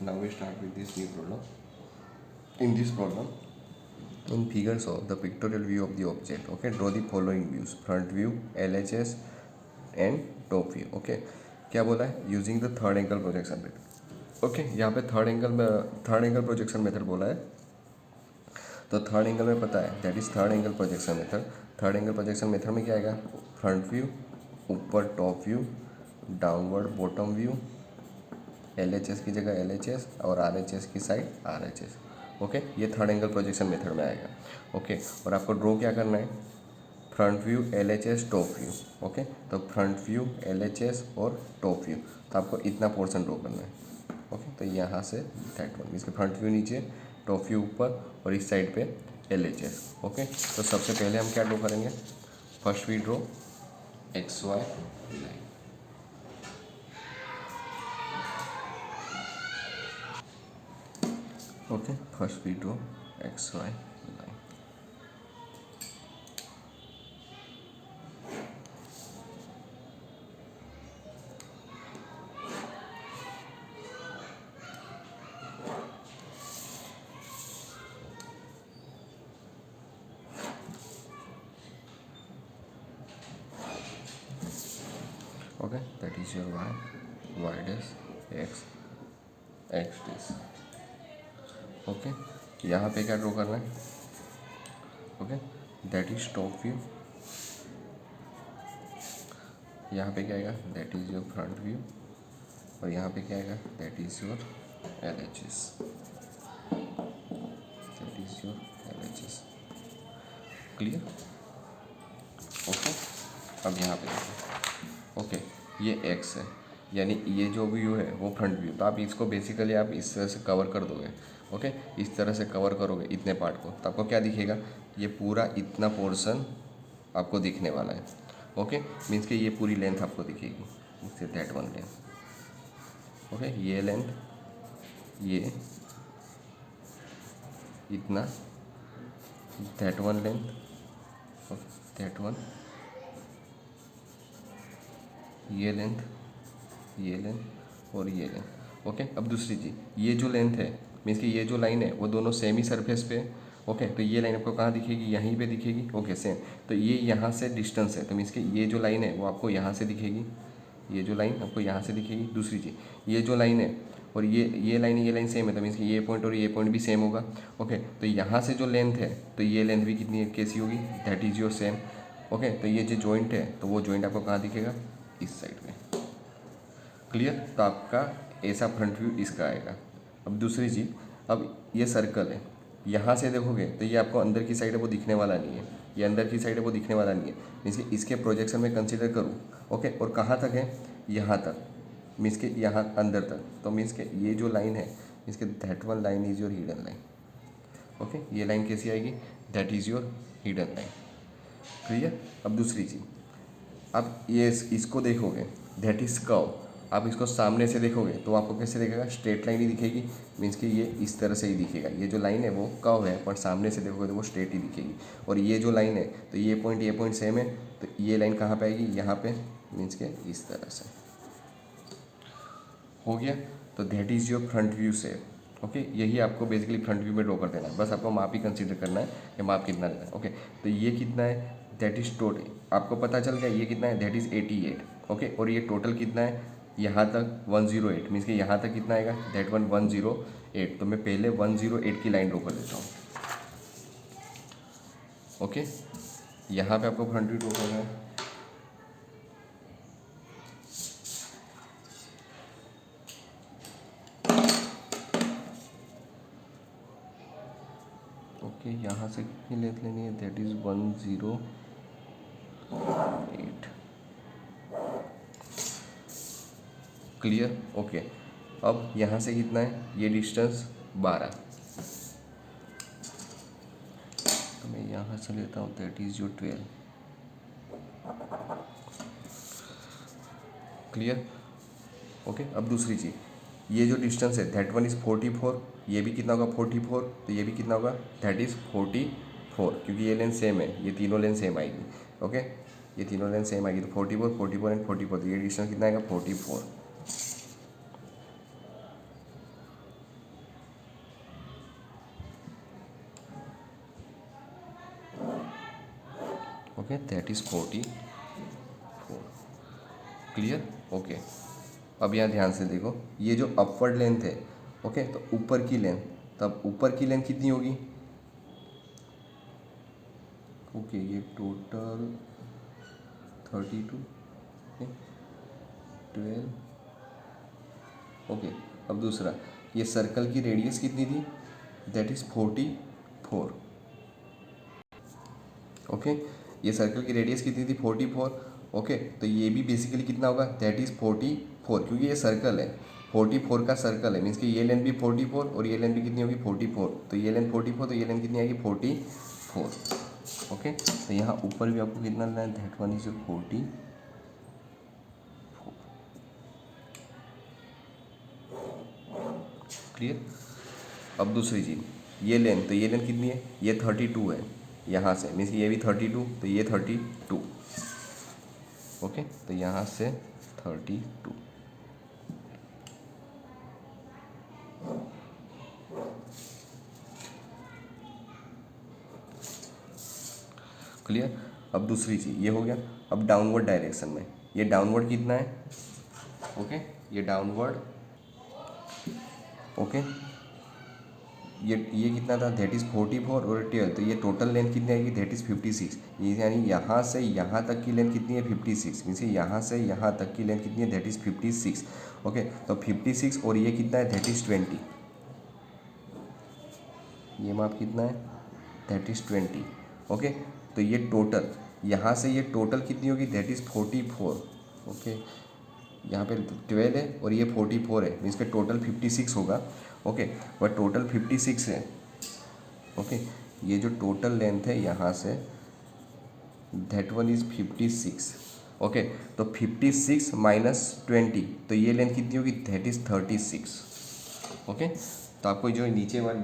Now we start with this new problem. In this problem, in figure show the pictorial view of the object. Okay, draw the following views: front view, LHS and top view. Okay, क्या बोला है? Using the third angle projection method. Okay, यहाँ पे third angle projection method बोला है. तो third angle में पता है that is third angle projection method. Third angle projection method में क्या आएगा? फ्रंट व्यू, ऊपर top view, downward bottom view, LHS की जगह LHS और RHS की साइड RHS. ओके, ये थर्ड एंगल प्रोजेक्शन मेथड में आएगा. ओके, और आपको ड्रॉ क्या करना है? Front view, LHS, top view. Okay, तो फ्रंट व्यू, LHS और टॉप व्यू. तो आपको इतना पोर्शन ड्रॉ करना है. ओके, तो यहाँ से दैट वन, इसके फ्रंट व्यू नीचे, टॉप व्यू ऊपर और इस साइड पे LHS. ओके, तो सबसे पहले हम क्या ड्रॉ करेंगे? First we draw XY line. Okay, first we draw XY line. Okay, that is your y dash, x dash. Okay, यहाँ पे क्या ड्रॉ करना है? Okay, that is top view. यहाँ पे क्या आएगा? That is your front view. और यहाँ पे क्या आएगा? That is your LHS. That is your LHS. Clear? Okay, अब यहाँ पे देखो. ओके, ये x है, यानी ये जो व्यू है वो फ्रंट व्यू. तो आप इसको बेसिकली आप इस तरह से कवर कर दोगे. ओके, इस तरह से कवर करोगे इतने पार्ट को, तो आपको क्या दिखेगा? ये पूरा इतना पोर्शन आपको दिखने वाला है. ओके, मीन्स कि ये पूरी लेंथ आपको दिखेगी. इससे दैट वन लेंथ. ओके, ये लेंथ, ये इतना, that one length, that one, ये लेंथ, ये लेंथ और ये लेंथ. ओके, अब दूसरी चीज़, ये जो लेंथ है मीन्स कि ये जो लाइन है वो दोनों सेम ही सरफेस पे. ओके, तो ये लाइन आपको कहाँ दिखेगी? यहीं पे दिखेगी. Okay, same. तो ये यहाँ से डिस्टेंस है, तो मीन्स कि ये जो लाइन है वो आपको यहाँ से दिखेगी. ये जो लाइन आपको यहाँ से दिखेगी. दूसरी चीज़, ये जो लाइन है और ये लाइन सेम है, तो मीन्स कि ये पॉइंट और ये पॉइंट भी सेम होगा. ओके, तो यहाँ से जो लेंथ है तो ये लेंथ भी कितनी कैसी होगी? That is your same. Okay, तो ये जो जॉइंट है तो वो जॉइंट आपको कहाँ दिखेगा? इस साइड में. क्लियर? तो आपका ऐसा फ्रंट व्यू इसका आएगा. अब दूसरी चीज़, अब ये सर्कल है, यहाँ से देखोगे तो ये आपको अंदर की साइड है वो दिखने वाला नहीं है. ये अंदर की साइड है वो दिखने वाला नहीं है. मीन्स कि इसके प्रोजेक्शन में कंसिडर करूँ. ओके, और कहाँ तक है? यहाँ तक. मीन्स के यहाँ अंदर तक. तो मीन्स के ये जो लाइन है, मीन्स के that one line is your hidden line. Okay, ये लाइन कैसी आएगी? That is your hidden line. Clear? अब दूसरी चीज़, आप ये इसको देखोगे, दैट इज़ कर्व. आप इसको सामने से देखोगे तो आपको कैसे दिखेगा? स्ट्रेट लाइन ही दिखेगी. मीन्स कि ये इस तरह से ही दिखेगा. ये जो लाइन है वो कर्व है, पर सामने से देखोगे तो वो स्ट्रेट ही दिखेगी. और ये जो लाइन है तो ये पॉइंट सेम है, तो ये लाइन कहाँ पे आएगी? यहाँ पे. मीन्स के इस तरह से. हो गया? तो that is your front view shape. Okay, यही आपको बेसिकली फ्रंट व्यू में ड्रॉ कर देना है. बस आपको माप ही कंसीडर करना है कि माप कितना लेना है. ओके, तो ये कितना है? That is total. आपको पता चल गया ये कितना है? That is 88. ओके, और ये टोटल कितना है? यहाँ तक 108. मीन्स कि यहाँ तक कितना आएगा? That one 108. तो मैं पहले 108 की लाइन ड्रॉ कर देता हूँ. ओके, यहाँ पे आपको फ्रंट व्यू ड्रॉ करना है. ओके, यहाँ से कितनी लेंथ लेनी है? That is 108. क्लियर? ओके, अब यहाँ से कितना है? ये डिस्टेंस 12. तो मैं यहाँ से लेता हूँ, that is your 12. Clear? Okay, अब दूसरी चीज़, ये जो डिस्टेंस है दैट वन इज़ 44. ये भी कितना होगा? 44. तो ये भी कितना होगा? दैट इज़ 44, क्योंकि ये लेंथ सेम है, ये तीनों लेंथ सेम आएगी. ओके, ये तीनों लेंथ सेम आएगी. तो 44, 44 एंड 44. तो ये डिस्टेंस कितना आएगा? 44. Okay that is 44। Clear? Okay, अब यहाँ ध्यान से देखो, ये जो अपवर्ड लेंथ है, ओके, तो ऊपर की लेंथ, तब ऊपर की लेंथ कितनी होगी? ओके ये टोटल 32, ओके 12, ओके। अब दूसरा, ये सर्कल की रेडियस कितनी थी? That is 44। ओके, ये सर्कल की रेडियस कितनी थी? 44। ओके, तो ये भी बेसिकली कितना होगा? दैट इज़ 44, क्योंकि ये सर्कल है, 44 का सर्कल है, मीन्स कि ये लेंथ भी 44 और ये लेंथ भी कितनी होगी? 44। तो ये लेंथ 44, तो ये लेंथ कितनी आएगी? 44। ओके, तो यहाँ ऊपर भी आपको कितना लेना है? That one is 44। क्लियर? अब दूसरी चीज़, ये लेंथ, तो ये लेंथ कितनी है? ये 32 है यहाँ से, मीन्स ये भी 32, तो ये 32। ओके, तो यहाँ से 32। क्लियर? अब दूसरी चीज़ ये हो गया। अब डाउनवर्ड डायरेक्शन में ये डाउनवर्ड कितना है? ओके, ये डाउनवर्ड, ओके, ये कितना था? दैट इज़ 44 और 12, तो ये टोटल लेंथ कितनी आएगी? That is 56। ये यानी यहाँ से यहाँ तक की लेंथ कितनी है? 56। मीन्स यहाँ से यहाँ तक की लेंथ कितनी है? That is 56। ओके, तो 56 और ये कितना है? That is 20। ये माप कितना है? That is 20। ओके, तो ये टोटल, यहाँ से ये टोटल कितनी होगी? That is 44। ओके, यहाँ पे 12 है और ये 44 है, मीन्स का टोटल 56 होगा। ओके, बट टोटल 56 है। ओके, ये जो टोटल लेंथ है यहाँ से, दैट वन इज़ 56। ओके, तो 56 माइनस 20, तो ये लेंथ कितनी होगी? That is 36। ओके, तो आपको जो नीचे वाली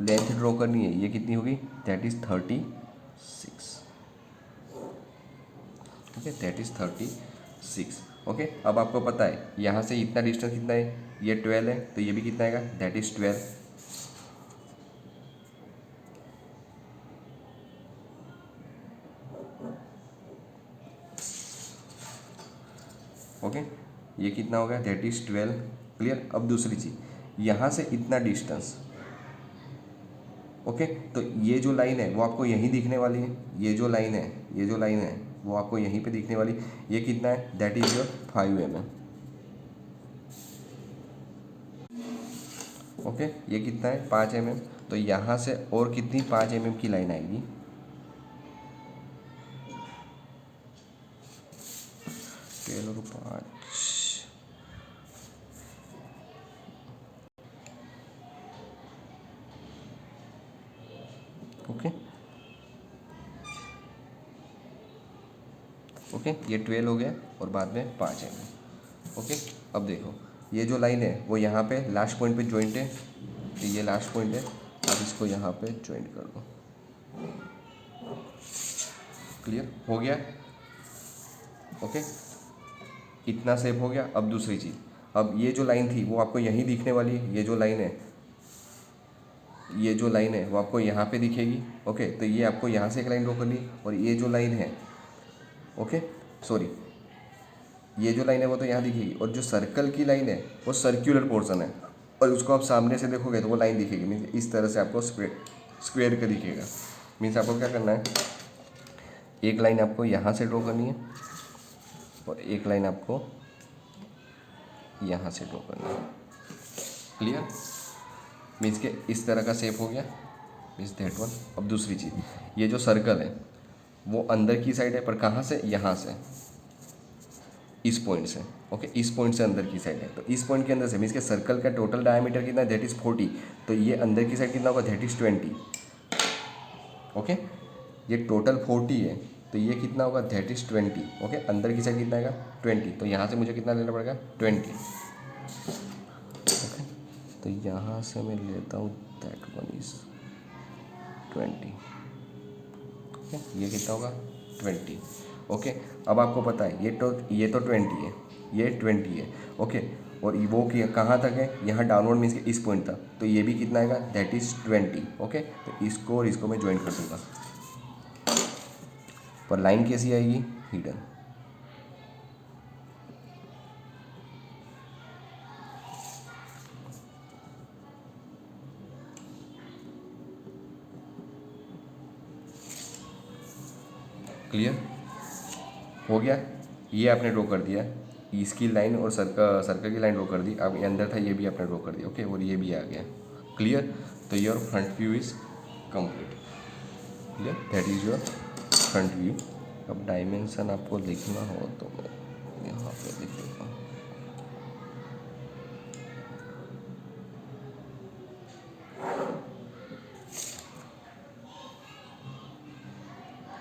लेंथ ड्रॉ करनी है, ये कितनी होगी? That is 36। Okay, that is 36। Okay, अब आपको पता है यहाँ से इतना डिस्टेंस कितना है? ये 12 है, तो ये भी कितना आएगा? That is 12। ओके, ये कितना हो गया? That is 12। क्लियर? अब दूसरी चीज़, यहाँ से इतना डिस्टेंस, ओके, तो ये जो लाइन है वो आपको यहीं दिखने वाली है। ये जो लाइन है, ये जो लाइन है वो आपको यहीं पे दिखने वाली। ये कितना है? That is your 5 mm। Okay, ये कितना है? 5 mm। तो यहाँ से और कितनी 5 mm की लाइन आएगी? 12 और 5, ओके ओके, ये 12 हो गया और बाद में 5 mm। ओके, अब देखो, ये जो लाइन है वो यहाँ पे लास्ट पॉइंट पे जॉइंट है, तो ये लास्ट पॉइंट है, अब इसको यहाँ पे जॉइंट कर दो। क्लियर हो गया? ओके, इतना सेव हो गया। अब दूसरी चीज़, अब ये जो लाइन थी वो आपको यहीं दिखने वाली है। ये जो लाइन है, ये जो लाइन है वो आपको यहाँ पे दिखेगी। ओके, तो ये आपको यहाँ से एक लाइन ड्रॉ करनी, और ये जो लाइन है, ओके सॉरी, ये जो लाइन है वो तो यहाँ दिखेगी, और जो सर्कल की लाइन है वो सर्क्यूलर पोर्शन है, और उसको आप सामने से देखोगे तो वो लाइन दिखेगी। मीन्स इस तरह से आपको स्क्वेयर का दिखेगा। मीन्स आपको क्या करना है? एक लाइन आपको यहाँ से ड्रॉ करनी है और एक लाइन आपको यहाँ से ड्रॉ करनी है। क्लियर? मीन्स के इस तरह का शेप हो गया, मीन्स दैट वन। अब दूसरी चीज़, ये जो सर्कल है वो अंदर की साइड है, पर कहाँ से? यहाँ से, इस पॉइंट से। ओके, इस पॉइंट से अंदर की साइड है, तो इस पॉइंट के अंदर से मीन्स के सर्कल का टोटल डायमीटर कितना है? That is 40। तो ये अंदर की साइड कितना होगा? That is 20। ओके, ये टोटल 40 है, तो ये कितना होगा? That is 20। ओके, अंदर की साइड कितना आएगा? 20। तो यहाँ से मुझे कितना लेना पड़ेगा? 20। ओके, तो यहाँ से मैं लेता हूँ दैट वन इज़ 20। ओके, ये कितना होगा? 20। ओके, अब आपको पता है ये तो 20 है, ये 20 है। ओके, और वो कहाँ तक है? यहाँ डाउनवर्ड मीन्स इस पॉइंट तक, तो ये भी कितना आएगा? That is 20। ओके, तो इसको और इसको मैं ज्वाइन कर दूँगा। पर लाइन कैसी आएगी, हिडन। क्लियर हो गया, ये आपने ड्रॉ कर दिया, इसकी लाइन और सर्कल की लाइन ड्रॉ कर दी। अब ये अंदर था, ये भी आपने ड्रॉ कर दिया, ओके, और ये भी आ गया। क्लियर, तो your front view is complete. Clear, that is your front view. अब डायमेंशन आपको लिखना हो तो मैं यहाँ पे लिख देता हूँ।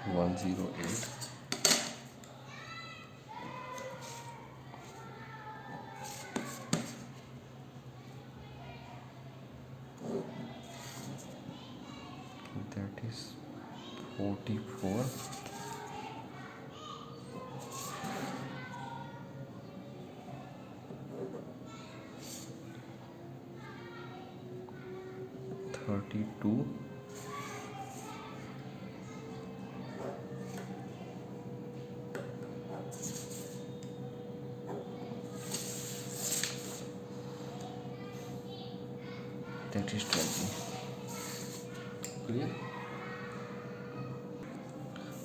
One 108 that is 44 32 that is 20। Clear,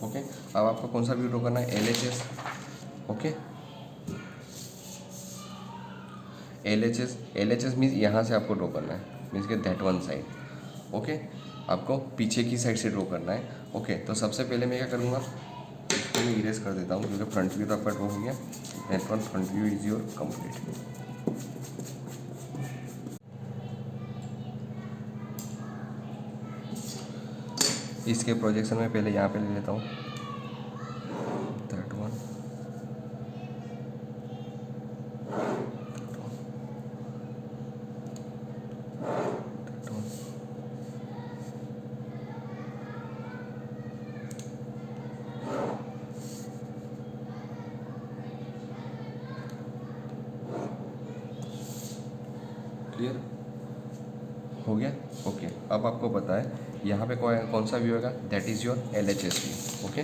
okay. अब आपको कौन सा व्यू ड्रॉ करना है, LHS। ओके, LHS मीन्स यहाँ से आपको ड्रॉ करना है, मीन्स के दैट वन साइड। ओके, आपको पीछे की साइड से ड्रॉ करना है। ओके, तो सबसे पहले मैं क्या करूँगा, इसको मैं इरेज कर देता हूँ क्योंकि फ्रंट व्यू तो आपका ड्रॉ हो गया। That one front view is your complete. इसके प्रोजेक्शन में पहले यहाँ पे ले लेता हूँ, दैट वन, क्लियर हो गया। ओके, अब आपको पता है यहाँ पे कौन सा व्यू आएगा, that is your LHS view. Okay,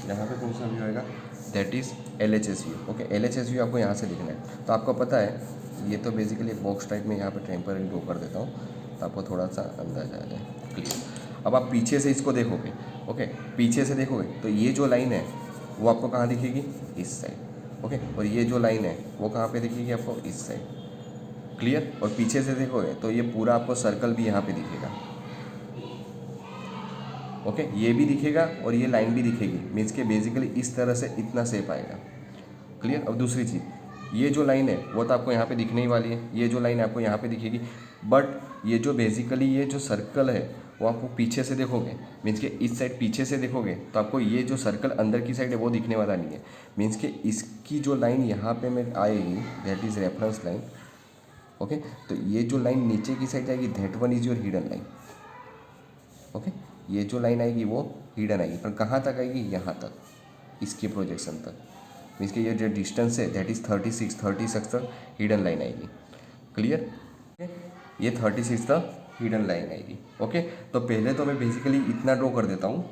यहाँ पे कौन सा व्यू आएगा, that is LHS view. Okay, LHS view आपको यहाँ से लिखना है। तो आपको पता है ये तो बेसिकली बॉक्स टाइप में यहाँ पे टेम्पररी ड्रॉ कर देता हूँ तो आपको थोड़ा सा अंदाजा आ जाए। क्लियर, अब आप पीछे से इसको देखोगे, ओके, पीछे से देखोगे तो ये जो लाइन है वो आपको कहाँ दिखेगी, इस साइड। ओके, और ये जो लाइन है वो कहाँ पे दिखेगी आपको, इस साइड। क्लियर, और पीछे से देखोगे तो ये पूरा आपको सर्कल भी यहाँ पे दिखेगा। ओके, ये भी दिखेगा और ये लाइन भी दिखेगी, मीन्स के बेसिकली इस तरह से इतना शेप आएगा। क्लियर, अब दूसरी चीज़, ये जो लाइन है वो तो आपको यहाँ पे दिखने ही वाली है, ये जो लाइन आपको यहाँ पे दिखेगी, बट ये जो बेसिकली ये जो सर्कल है वो आपको पीछे से देखोगे, मीन्स के इस साइड पीछे से देखोगे तो आपको ये जो सर्कल अंदर की साइड है वो दिखने वाला नहीं है। मीन्स के इसकी जो लाइन यहाँ पे में आएगी that is reference line. Okay, तो ये जो लाइन नीचे की साइड जाएगी that one is your hidden line. Okay, ये जो लाइन आएगी वो हिडन आएगी, पर कहाँ तक आएगी, यहाँ तक, इसके प्रोजेक्शन तक। मीन्स कि ये जो डिस्टेंस है दैट इज़ 36 तक हिडन लाइन आएगी। क्लियर, ये 36 तक हिडन लाइन आएगी। ओके, तो पहले तो मैं बेसिकली इतना ड्रॉ कर देता हूँ।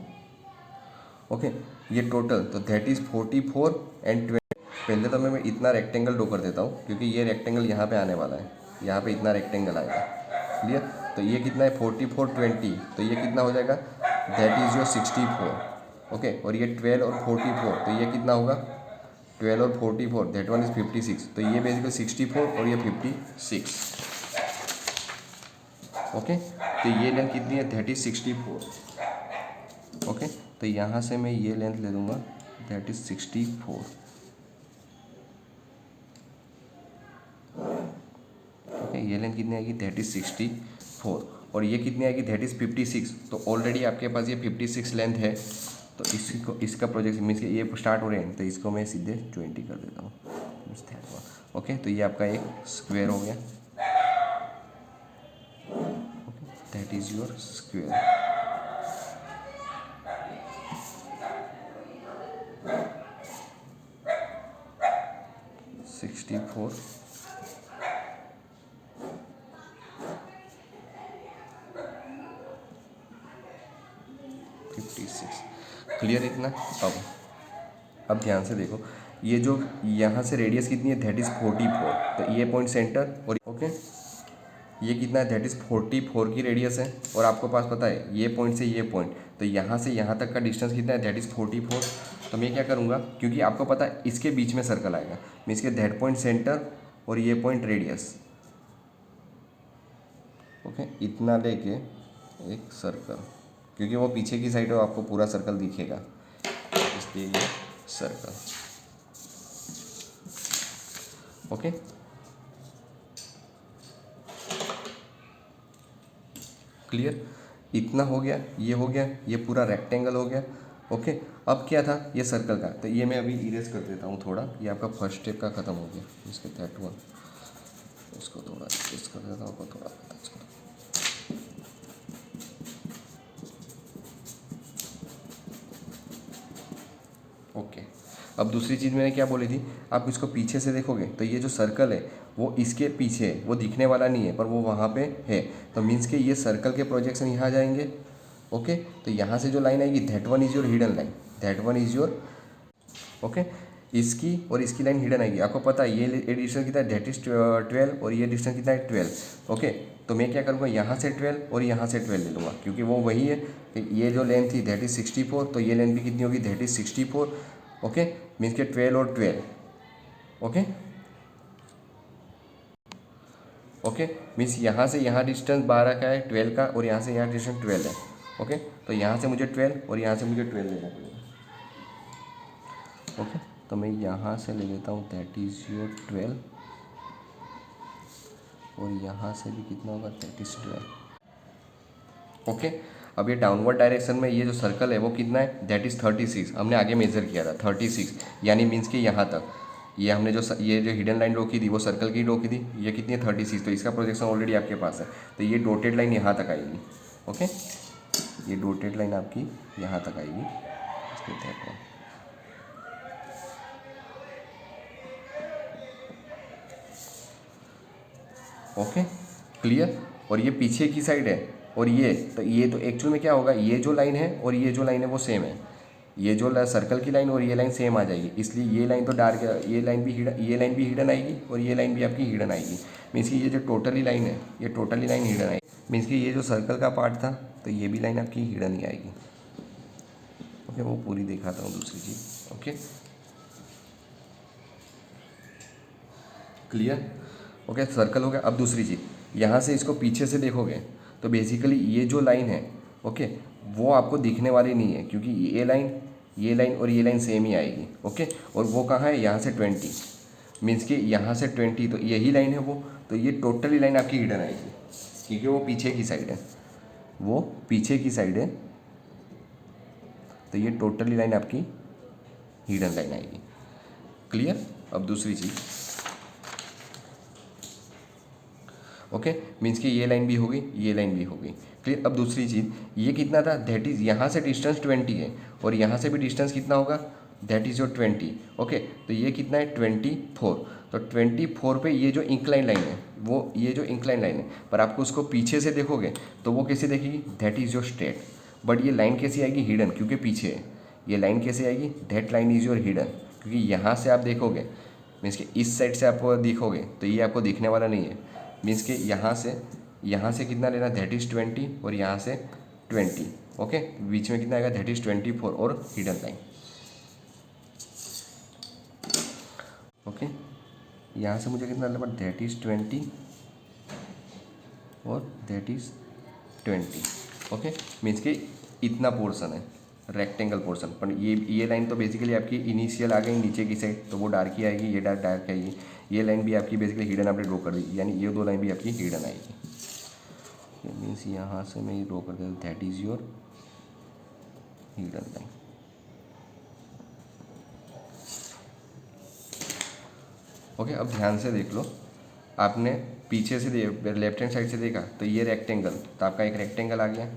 ओके, ये टोटल तो दैट इज़ 44 एंड 20। पहले तो मैं इतना रेक्टेंगल ड्रॉ कर देता हूँ क्योंकि ये रेक्टेंगल यहाँ पे आने वाला है, यहाँ पे इतना रेक्टेंगल आएगा। क्लियर, तो ये कितना है 44 20, तो ये कितना हो जाएगा, दैट इज़ योर 64। ओके, और ये 12 और 44 तो ये कितना होगा, 12 और 44 दैट वन इज़ 56। तो ये बेसिकली 64 और ये 56। ओके, तो ये लेंथ कितनी है, दैट इज़ 64। ओके, तो यहाँ से मैं ये लेंथ ले लूँगा दैट इज़ 64। ये लेंथ कितनी आएगी, दैट इज़ 64, और ये कितनी आएगी, दैट इज़ 56। तो ऑलरेडी आपके पास ये 56 लेंथ है, तो इसको इसका प्रोजेक्ट मीन्स कि ये स्टार्ट हो रहे हैं तो इसको मैं सीधे 20 कर देता हूँ। ओके, तो ये आपका एक स्क्वायर हो गया। Okay, that is your square. Sixty 56 56। Clear इतना। अब ध्यान से देखो, ये जो यहाँ से रेडियस कितनी है, दैट इज़ 44। तो ये पॉइंट सेंटर और ओके ये कितना है, दैट इज़ 44 की रेडियस है। और आपको पास पता है ये पॉइंट से ये पॉइंट, तो यहाँ से यहाँ तक का डिस्टेंस कितना है, दैट इज़ 44। तो मैं क्या करूँगा, क्योंकि आपको पता है इसके बीच में सर्कल आएगा, मीन्स के दैट पॉइंट सेंटर और ये पॉइंट रेडियस। ओके इतना लेके एक सर्कल, क्योंकि वो पीछे की साइड है आपको पूरा सर्कल दिखेगा, इसलिए ये सर्कल। Okay clear. इतना हो गया, ये हो गया, ये पूरा रेक्टेंगल हो गया। ओके अब क्या था, ये सर्कल का, तो ये मैं अभी इरेज कर देता हूँ थोड़ा, ये आपका फर्स्ट स्टेप का ख़त्म हो गया। इसके दैट वन, इसको थोड़ा इरेज कर देता हूँ, थोड़ा इसको। ओके अब दूसरी चीज़ मैंने क्या बोली थी, आप इसको पीछे से देखोगे तो ये जो सर्कल है वो इसके पीछे है, वो दिखने वाला नहीं है पर वो वहाँ पे है। तो मीन्स के ये सर्कल के प्रोजेक्शन यहाँ जाएंगे। ओके तो यहाँ से जो लाइन आएगी, that one is your hidden line, that one is your. Okay इसकी और इसकी लाइन हिडन आएगी। आपको पता है ये डिस्टेंस कितना है, दैट इज 12 और ये डिस्टेंस कितना है 12। ओके तो मैं क्या करूँगा, यहाँ से 12 और यहाँ से 12 ले लूँगा, क्योंकि वो वही है। ये जो लेंथ थी दैट इज़ 64, तो ये लेंथ भी कितनी होगी, दैट इज़ 64। ओके मीन्स के 12 और 12। ओके ओके मीन्स यहाँ से यहाँ डिस्टेंस 12 का है, 12 का, और यहाँ से यहाँ डिस्टेंस 12 है। ओके तो यहाँ से मुझे 12 और यहाँ से मुझे 12 लेना पड़ेगा। ओके तो मैं यहाँ से ले लेता हूँ, दैट इज़ योर 12, और यहाँ से भी कितना होगा, दैट इज़ 12। ओके अब ये डाउनवर्ड डायरेक्शन में ये जो सर्कल है वो कितना है, दैट इज़ 36। हमने आगे मेजर किया था 36, यानी मीन्स कि यहाँ तक ये हमने ये जो हिडन लाइन ड्रॉ की थी वो सर्कल की ड्रॉ की थी, ये कितनी है 36। तो इसका प्रोजेक्शन ऑलरेडी आपके पास है, तो ये डॉटेड लाइन यहाँ तक आएगी। ओके ये डॉटेड लाइन आपकी यहाँ तक आएगी, इसको दैट वन। Okay clear. और ये पीछे की साइड है, और ये तो एक्चुअल में क्या होगा, ये जो लाइन है और ये जो लाइन है वो सेम है। ये जो सर्कल की लाइन और ये लाइन सेम आ जाएगी, इसलिए ये लाइन तो डार्क, ये लाइन भी हिडन आएगी और ये लाइन भी आपकी हिडन आएगी। मीन्स कि ये जो टोटली लाइन है, ये टोटली लाइन हिडन आएगी। मीन्स कि ये जो सर्कल का पार्ट था, तो ये भी लाइन आपकी हिडन ही आएगी। ओके वो पूरी दिखाता हूँ दूसरी चीज़। Okay clear. ओके सर्कल हो गया। अब दूसरी चीज़, यहाँ से इसको पीछे से देखोगे तो बेसिकली ये जो लाइन है, ओके वो आपको दिखने वाली नहीं है, क्योंकि ये लाइन और ये लाइन सेम ही आएगी। ओके और वो कहाँ है, यहाँ से 20, मीन्स कि यहाँ से 20, तो यही लाइन है वो। तो ये टोटली लाइन आपकी हिडन आएगी, क्योंकि वो पीछे की साइड है, वो पीछे की साइड है, तो ये टोटली लाइन आपकी हिडन लाइन आएगी। क्लियर। अब दूसरी चीज़, ओके मीन्स कि ये लाइन भी होगी, ये लाइन भी होगी। क्लियर। अब दूसरी चीज़, ये कितना था, दैट इज़ यहाँ से डिस्टेंस 20 है, और यहाँ से भी डिस्टेंस कितना होगा, दैट इज़ योर 20। ओके तो ये कितना है 24। तो 24 पे ये जो इंक्लाइन लाइन है, वो ये जो इंक्लाइन लाइन है, पर आपको उसको पीछे से देखोगे तो वो कैसे देखेगी, that is your straight. But ये लाइन कैसी आएगी, हिडन, क्योंकि पीछे है। ये लाइन कैसे आएगी, that line is your hidden, क्योंकि यहाँ से आप देखोगे, मीन्स कि इस साइड से आप देखोगे तो ये आपको दिखने वाला नहीं है। मीन्स कि यहाँ से कितना लेना, दैट इज़ 20, और यहाँ से 20। ओके बीच में कितना आएगा, दैट इज़ 24 और हिडन लाइन। ओके यहाँ से मुझे कितना लेना, दैट इज़ 20 और दैट इज़ 20। ओके मीन्स कि इतना पोर्सन है, रेक्टेंगल पोर्सन। पर ये लाइन तो बेसिकली आपकी इनिशियल आ गई नीचे की साइड, तो वो डार्क ही आएगी, ये डार्क आएगी। ये लाइन भी आपकी बेसिकली हिडन आपने ड्रॉ कर दी, यानी ये दो लाइन भी आपकी हिडन आएगी। मीन्स यहाँ से मैं ये ड्रॉ कर देता हूँ, that is your hidden line. Okay अब ध्यान से देख लो, आपने पीछे से लेफ्ट हैंड साइड से देखा तो ये रेक्टेंगल, तो आपका एक रेक्टेंगल आ गया।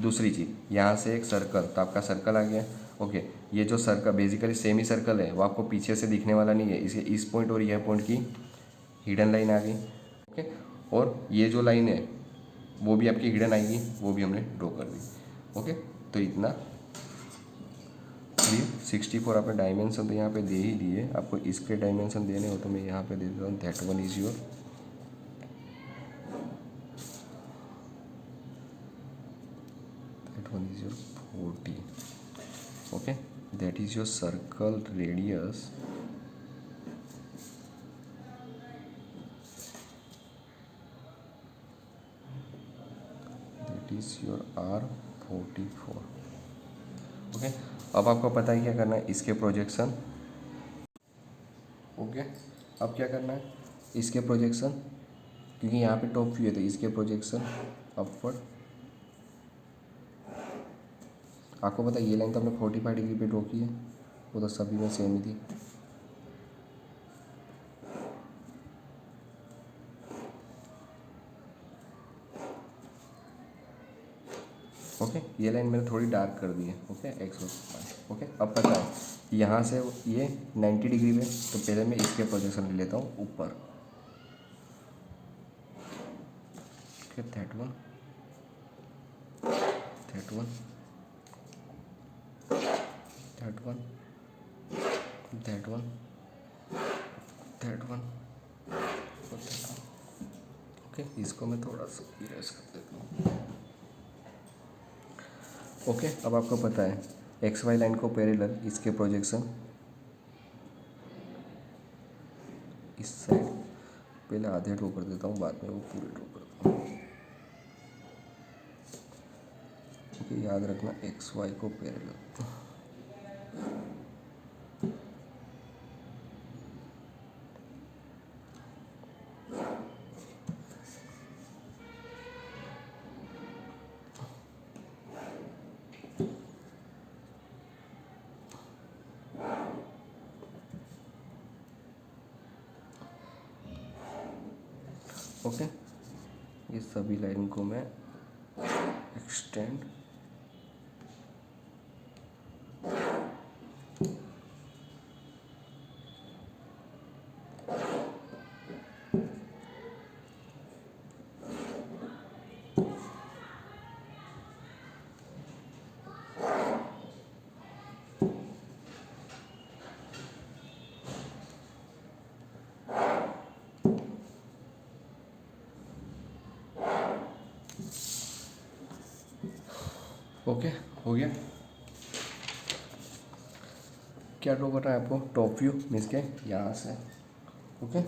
दूसरी चीज़, यहाँ से एक सर्कल, तो आपका सर्कल आ गया। ओके ये जो सर्कल बेसिकली सेमी सर्कल है, वो आपको पीछे से दिखने वाला नहीं है, इस पॉइंट और यह पॉइंट की हिडन लाइन आ गई। ओके और ये जो लाइन है वो भी आपकी हिडन आएगी, वो भी हमने ड्रॉ कर दी। ओके तो इतना 64 आपने डायमेंशन तो यहाँ पे दे ही दिए, आपको इसके डायमेंशन देने हो तो मैं यहाँ पे दे देता हूँ that one is your that one is your 40. Okay, that is your circle radius that is your R44. Okay, अब आपको पता है क्या करना है, इसके प्रोजेक्शन. ओके, अब क्या करना है, इसके प्रोजेक्शन, क्योंकि यहाँ पे टॉप व्यू है तो इसके प्रोजेक्शन अपवर्ड. आपको पता है ये लाइन तो हमने 45 डिग्री पे ड्रॉ की है, वो तो सभी में सेम ही थी. ओके, ये लाइन मैंने थोड़ी डार्क कर दी है. ओके, एक्स और ओके, अब पता है यहाँ से ये 90 डिग्री में, तो पहले मैं इसके प्रोजेक्शन ले लेता हूँ ऊपर. Okay, that one, that one, that one, that one, that one. Okay, इसको मैं थोड़ा सा इरेज कर देता हूँ. ओके, अब आपको पता है एक्स वाई लाइन को पैरेलल इसके प्रोजेक्शन इस साइड, पहले आधे ड्रॉ कर देता हूँ, बाद में वो पूरे ड्रॉ करता हूँ. ओके, याद रखना एक्स वाई को पैरेलल. ओके, ये सभी लाइन को मैं एक्सटेंड ओके, हो गया. क्या ड्रॉ करना है आपको, टॉप व्यू मीन्स के यहाँ से. ओके,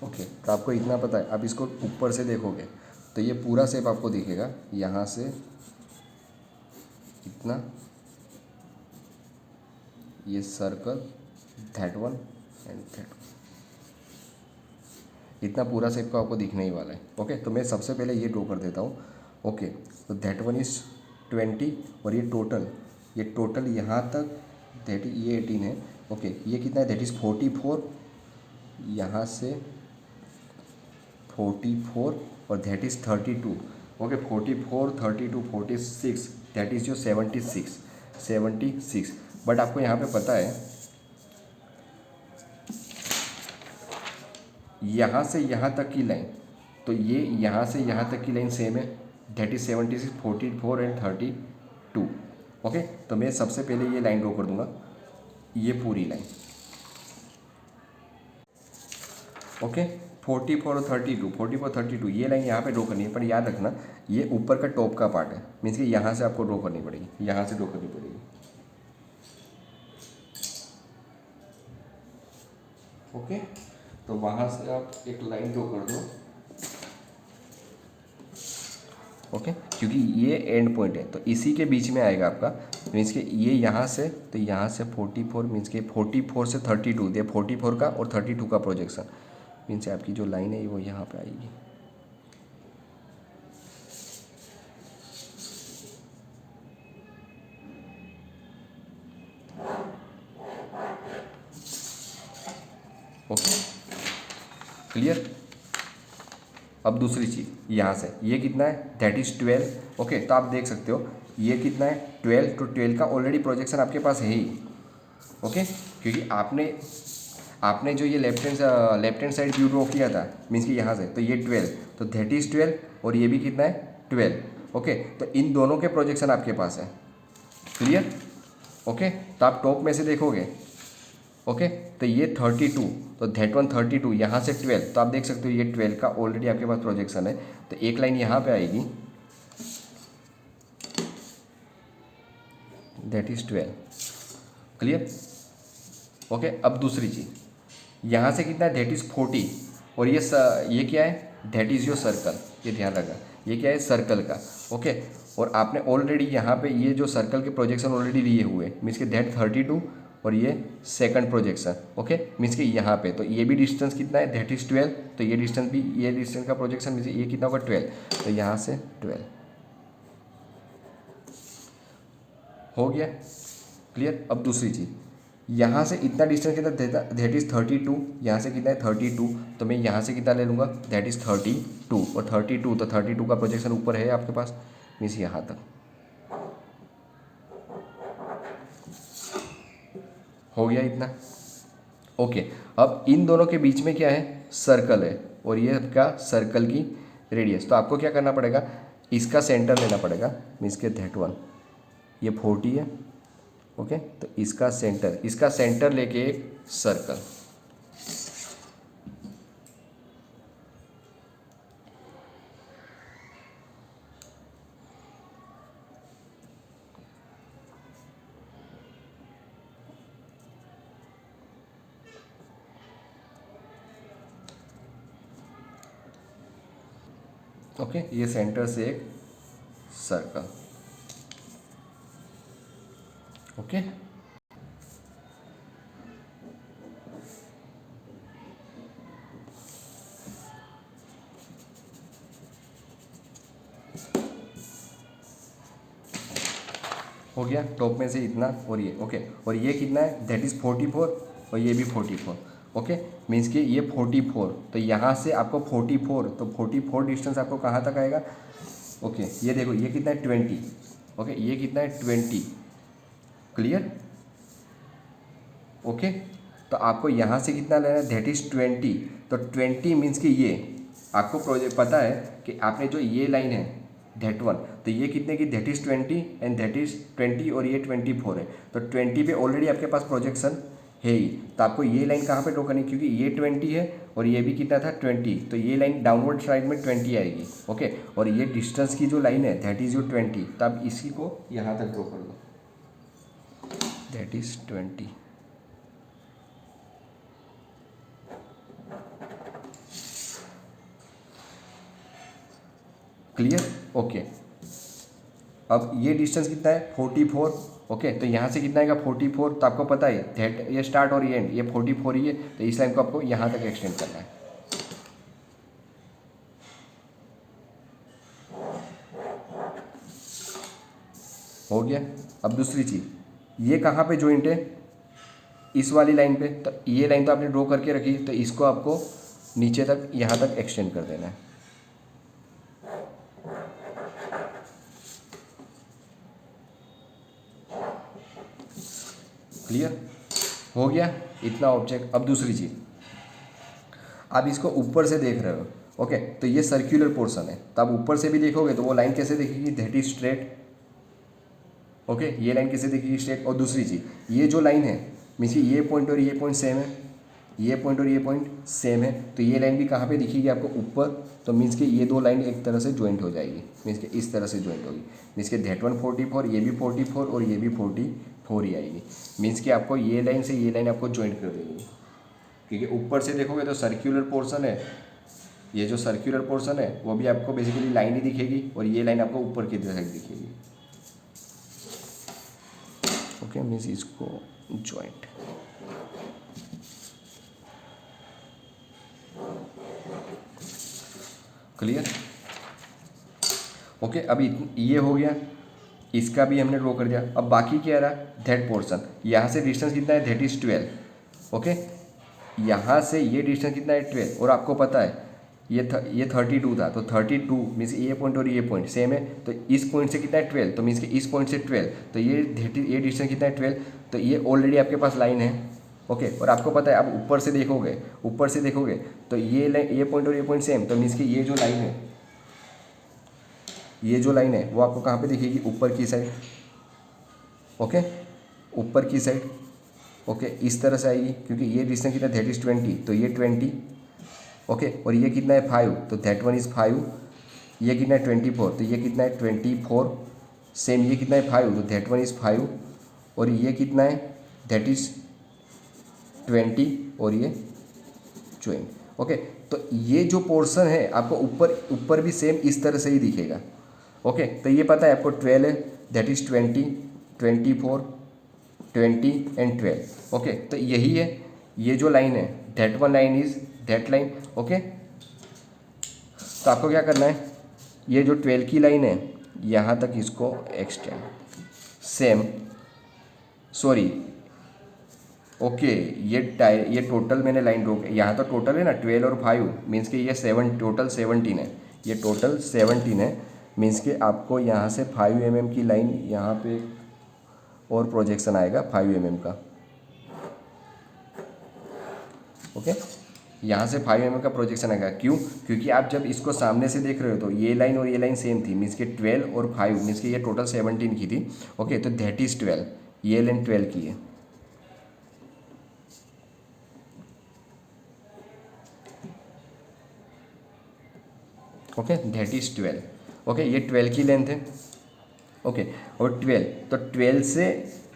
ओके, तो आपको इतना पता है. आप इसको ऊपर से देखोगे तो ये पूरा शेप आपको दिखेगा, यहाँ से इतना, ये circle, that one and that one, इतना पूरा शेप का आपको दिखने ही वाला है. ओके, तो मैं सबसे पहले ये ड्रॉ कर देता हूँ. ओके, तो दैट वन इज़ 20 और ये टोटल यहाँ तक दैट ये 18 है. ओके, ये कितना है, दैट इज़ 44, यहाँ से 44 और that is 32. Okay, 44, 32, 46, that is जो 76. बट आपको यहाँ पे पता है यहाँ से यहाँ तक की लाइन, तो ये यहाँ से यहाँ तक की लाइन सेम है, दैट इज 76, 44 एंड 32. ओके, तो मैं सबसे पहले ये लाइन ड्रॉ कर दूंगा, ये पूरी लाइन. ओके, 44 और 32 ये लाइन यहाँ पे ड्रॉ करनी है, पर याद रखना ये ऊपर का टॉप का पार्ट है, मीन्स कि यहाँ से आपको ड्रॉ करनी पड़ेगी, यहाँ से ड्रॉ करनी पड़ेगी. ओके, तो वहाँ से आप एक लाइन ड्रॉ कर दो. ओके, क्योंकि ये एंड पॉइंट है तो इसी के बीच में आएगा आपका, मीन्स कि ये यहाँ से, तो यहाँ से 44 मीन्स कि 44 से 32 ये 44 का और 32 का प्रोजेक्शन, मीन्स आपकी जो लाइन है वो यहाँ पे आएगी. Okay, clear. अब दूसरी चीज़ यहाँ से ये कितना है, दैट इज़ 12. ओके, तो आप देख सकते हो ये कितना है 12, तो 12 का ऑलरेडी प्रोजेक्शन आपके पास है ही. ओके, क्योंकि आपने जो ये left hand side view draw किया था, मीन्स कि यहाँ से, तो ये 12, तो दैट इज़ 12 और ये भी कितना है 12। ओके, तो इन दोनों के प्रोजेक्शन आपके पास है। क्लियर? ओके, तो आप टॉप में से देखोगे, ओके, तो ये 32, तो दैट वन 32, यहाँ से 12, तो आप देख सकते हो ये 12 का ऑलरेडी आपके पास प्रोजेक्शन है। तो एक लाइन यहाँ पे आएगी, दैट इज 12। क्लियर? ओके, अब दूसरी चीज़, यहाँ से कितना है, दैट इज़ 40, और ये क्या है, दैट इज़ योर सर्कल। ये ध्यान रखना, ये क्या है, सर्कल का। ओके, और आपने ऑलरेडी यहाँ पे ये जो सर्कल के प्रोजेक्शन ऑलरेडी लिए हुए, मीन्स के दैट 32, और ये सेकंड प्रोजेक्शन। ओके, मीन्स कि यहाँ पे तो ये भी डिस्टेंस कितना है, दैट इज़ 12, तो ये डिस्टेंस भी, ये डिस्टेंस का प्रोजेक्शन मीन्स ये कितना होगा, 12, तो यहाँ से 12 हो गया। क्लियर? अब दूसरी चीज़, यहाँ से इतना डिस्टेंस कितना देता, दैट इज़ 32, यहाँ से कितना है 32, तो मैं यहाँ से कितना ले लूँगा, दैट इज़ 32, और 32, तो 32 का प्रोजेक्शन ऊपर है आपके पास, मीन्स यहाँ तक हो गया इतना। ओके, अब इन दोनों के बीच में क्या है, सर्कल है, और ये आपका सर्कल की रेडियस। तो आपको क्या करना पड़ेगा, इसका सेंटर लेना पड़ेगा, मीन्स के दैट वन, ये 40 है। ओके, तो इसका सेंटर लेके एक सर्कल। ओके, ये सेंटर से एक सर्कल। ओके, हो गया, टॉप में से इतना, और ये ओके, और ये कितना है, दैट इज़ 44, और ये भी 44। ओके, मीन्स कि ये 44, तो यहाँ से आपको 44, तो 44 डिस्टेंस आपको कहाँ तक आएगा। ओके, ये देखो, ये कितना है 20। ओके, ये कितना है 20। क्लियर? ओके, तो आपको यहाँ से कितना लेना है, दैट इज़ 20, तो 20 मीन्स कि ये आपको प्रोजेक्ट पता है कि आपने जो ये लाइन है दैट वन, तो ये कितने की, that is 20, and that is 20, और ये 24 है, तो 20 पे ऑलरेडी आपके पास प्रोजेक्शन है ही। तो आपको ये लाइन कहाँ पे ड्रॉ करनी है, क्योंकि ये 20 है और ये भी कितना था 20, तो ये लाइन डाउनवर्ड साइड में 20 आएगी। ओके, और ये डिस्टेंस की जो लाइन है दैट इज़ योर 20, तो आप इसी को यहाँ तक ड्रॉ कर दो, दैट इज़ 20। क्लियर? ओके, अब ये डिस्टेंस कितना है 44। ओके, तो यहाँ से कितना आएगा 44, तो आपको पता है दैट ये स्टार्ट और ये एंड, ये 44 ही है, तो इस लाइन को आपको यहाँ तक एक्सटेंड करना है। हो गया। अब दूसरी चीज़, ये कहाँ पे जॉइंट है, इस वाली लाइन पे, तो ये लाइन तो आपने ड्रॉ करके रखी, तो इसको आपको नीचे तक यहाँ तक एक्सटेंड कर देना है। क्लियर? हो गया इतना ऑब्जेक्ट। अब दूसरी चीज़, आप इसको ऊपर से देख रहे हो, ओके, तो ये सर्क्यूलर पोर्शन है, तो आप ऊपर से भी देखोगे तो वो लाइन कैसे दिखेगी, दैट इज स्ट्रेट। ओके, ये लाइन कैसे दिखेगी, स्ट्रेट। और दूसरी चीज़, ये जो लाइन है मीन्स कि ये पॉइंट और ये पॉइंट सेम है, ये पॉइंट और ये पॉइंट सेम है, तो ये लाइन भी कहाँ पे दिखेगी आपको, ऊपर। तो मीन्स कि ये दो लाइन एक तरह से ज्वाइंट हो जाएगी, मीन्स कि इस तरह से ज्वाइंट होगी, मीन्स कि दैट वन 44, ये भी 44, और ये भी 44 ही आएगी। मीन्स कि आपको ये लाइन से ये लाइन आपको ज्वाइंट कर देगी, क्योंकि ऊपर से देखोगे तो सर्क्यूलर पोर्शन है, ये जो सर्क्यूलर पोर्शन है वो भी आपको बेसिकली लाइन ही दिखेगी, और ये लाइन आपको ऊपर की तरह दिखेगी। ओके, मीन्स इसको ज्वाइंट। क्लियर? ओके, अभी ये हो गया, इसका भी हमने ड्रॉ कर दिया। अब बाकी क्या रहा, दैट पोर्शन, यहाँ से डिस्टेंस कितना है, दैट इज 12। ओके, यहाँ से ये डिस्टेंस कितना है 12, और आपको पता है ये 32 था, तो 32 मीन्स ये पॉइंट और ये पॉइंट सेम है, तो इस पॉइंट से कितना है 12, तो मीन्स कि इस पॉइंट से 12, तो ये डिस्टेंस कितना है 12, तो ये ऑलरेडी आपके पास लाइन है। ओके, और आपको पता है अब ऊपर से देखोगे तो ये पॉइंट और ये पॉइंट सेम, तो मीन्स कि ये जो लाइन है ये जो लाइन है वो आपको कहाँ पे दिखेगी, ऊपर की साइड। ओके, ऊपर की साइड। ओके, इस तरह से आएगी, क्योंकि ये डिस्टेंस कितना, दैट इज़ 20, तो ये 20। ओके, और ये कितना है 5, तो दैट वन इज़ 5। ये कितना है 24, तो ये कितना है 24। सेम ये कितना है 5, तो दैट वन इज़ 5। और ये कितना है, दैट इज़ 20, और ये 20। ओके, तो ये जो पोर्शन है आपको ऊपर ऊपर भी सेम इस तरह से ही दिखेगा। ओके, तो ये पता है आपको 12 है, दैट इज़ 20, 24, 20 एंड 12। ओके, तो यही है, ये जो लाइन है that one line is that line. Okay, तो आपको क्या करना है, ये जो 12 की लाइन है यहाँ तक इसको एक्सटेंड, सेम, सॉरी, ओके, ये टोटल मैंने लाइन ड्रॉ, यहाँ तो टोटल है ना 12 और 5, मीन्स कि ये 7, टोटल 17 है, ये टोटल 17 है। मीन्स कि आपको यहाँ से 5 mm की लाइन यहाँ पे और प्रोजेक्शन आएगा 5 mm का। ओके, यहाँ से 5 mm का प्रोजेक्शन आएगा, क्यों, क्योंकि आप जब इसको सामने से देख रहे हो तो ये लाइन और ये लाइन सेम थी, मीन्स कि 12 और 5, मीन्स कि ये टोटल 17 की थी। ओके, तो दैट इज़ 12, ये लाइन 12 की है। Okay, that is 12। ओके, ये 12 की लेंथ है। ओके, और 12, तो 12 से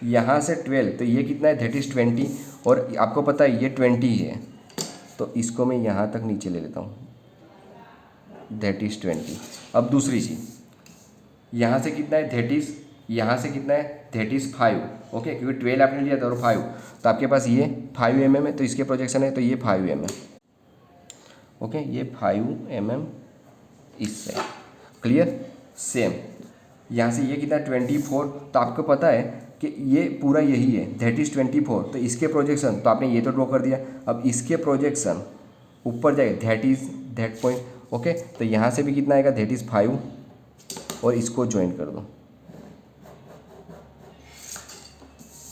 यहाँ से 12, तो ये कितना है, दैट इज़ 20, और आपको पता है ये 20 है, तो इसको मैं यहाँ तक नीचे ले लेता हूँ, दैट इज़ 20। अब दूसरी चीज़, यहाँ से कितना है, दैट इज़, यहाँ से कितना है, दैट इज़ 5। ओके, क्योंकि 12 आपने लिया था और 5, तो आपके पास ये 5 mm है, तो इसके प्रोजेक्शन है, तो ये 5 mm। ओके, ये 5 mm इस साइड, क्लियर। सेम यहाँ से ये कितना है 24, तो आपको पता है कि ये पूरा यही है, दैट इज़ 24, तो इसके प्रोजेक्शन तो आपने ये तो ड्रॉ कर दिया, अब इसके प्रोजेक्शन ऊपर जाए, that is that point. Okay, तो यहाँ से भी कितना आएगा, दैट इज़ 5, और इसको ज्वाइन कर दो,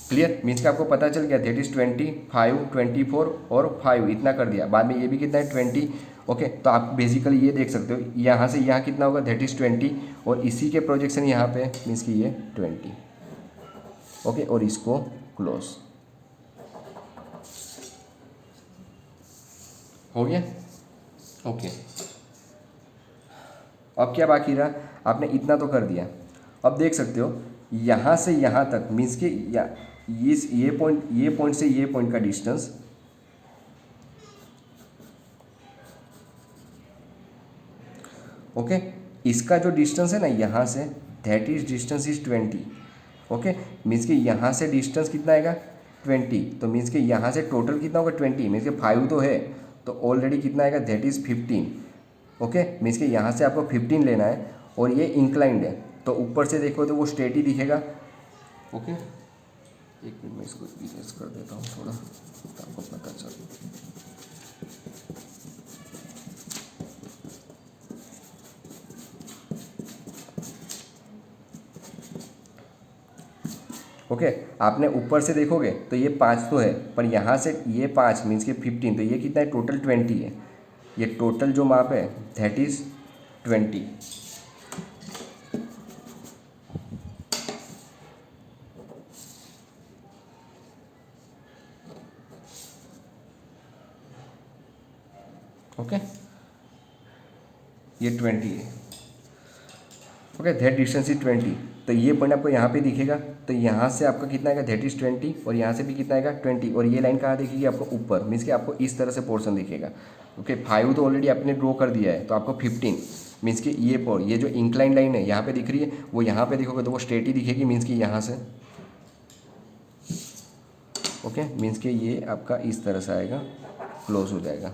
क्लियर। मीन्स कि आपको पता चल गया, दैट इज़ 25, 24 और 5, इतना कर दिया। बाद में ये भी कितना है 20। ओके, तो आप बेसिकली ये देख सकते हो, यहाँ से यहाँ कितना होगा, दैट इज़ 20, और इसी के प्रोजेक्शन यहाँ पे, मीन्स कि ये 20। ओके, और इसको क्लोज हो गया। ओके, अब क्या बाकी रहा, आपने इतना तो कर दिया। अब देख सकते हो यहाँ से यहाँ तक, मीन्स कि ये पॉइंट से ये पॉइंट का डिस्टेंस, ओके, इसका जो डिस्टेंस है ना यहाँ से, that is distance is 20। Okay, means कि यहाँ से डिस्टेंस कितना आएगा 20, तो मीन्स कि यहाँ से टोटल कितना होगा 20, मीन्स कि 5 तो है, तो ऑलरेडी कितना आएगा, दैट इज़ 15। ओके, मीन्स कि यहाँ से आपको 15 लेना है, और ये इंक्लाइंड है, तो ऊपर से देखो तो वो स्ट्रेट ही दिखेगा। ओके, एक मिनट में इसको इरेज कर देता हूँ थोड़ा, तो आपको पता चले। ओके, आपने ऊपर से देखोगे तो ये 5 तो है, पर यहाँ से ये 5 मीन्स के 15, तो ये कितना है, टोटल 20 है। ये टोटल जो माप है दैट इज़ 20। ओके, ये 20 है। ओके, दैट डिस्टेंस इज 20, तो ये पॉइंट आपको यहाँ पे दिखेगा, तो यहाँ से आपका कितना आएगा, दैट इज़ 20, और यहाँ से भी कितना आएगा 20, और ये लाइन कहाँ दिखेगी आपको, ऊपर, मीन्स कि आपको इस तरह से पोर्शन दिखेगा। ओके, 5 तो ऑलरेडी आपने ड्रॉ कर दिया है, तो आपको 15, मीन्स कि ये जो इंक्लाइन लाइन है यहाँ पे दिख रही है, वो यहाँ पे दिखोगे तो वो स्ट्रेट ही दिखेगी, मीन्स कि यहाँ से। ओके, मीन्स कि ये आपका इस तरह से आएगा, क्लोज हो जाएगा।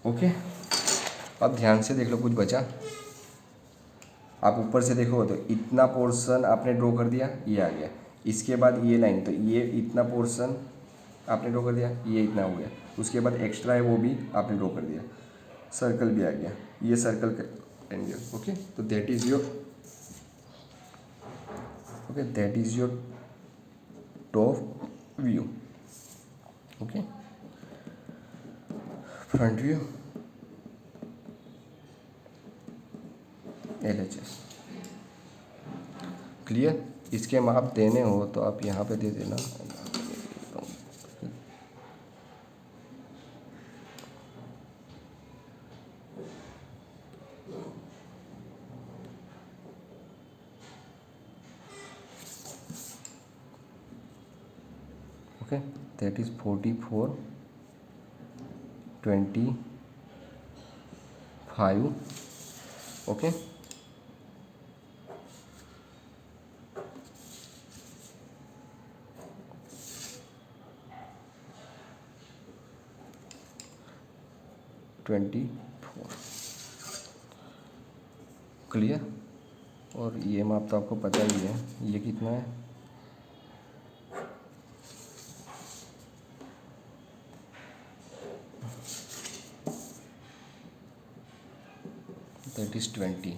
ओके, अब ध्यान से देख लो, कुछ बचा, आप ऊपर से देखो तो इतना पोर्शन आपने ड्रॉ कर दिया, ये आ गया, इसके बाद ये लाइन, तो ये इतना पोर्शन आपने ड्रॉ कर दिया, ये इतना हो गया, उसके बाद एक्स्ट्रा है वो भी आपने ड्रॉ कर दिया, सर्कल भी आ गया, ये सर्कल का एंगल। ओके, तो that is your, okay, that is your top view. Okay, front view LHS। Clear. इसके माप देने हो तो आप यहाँ पे दे देना। Okay, that is 44, 25। Okay, twenty four. Clear. और ये माप तो आपको पता ही है, ये कितना है, दैट इज़ 20।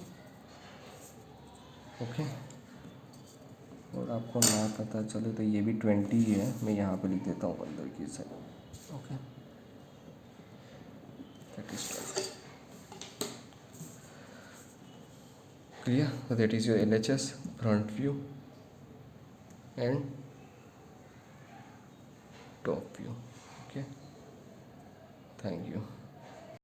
ओके, और आपको ना पता चले तो ये भी 20 ही है, मैं यहाँ पे लिख देता हूँ अंदर की side. Okay, that is 20। Clear. So that is your LHS front view and top view. Okay, thank you.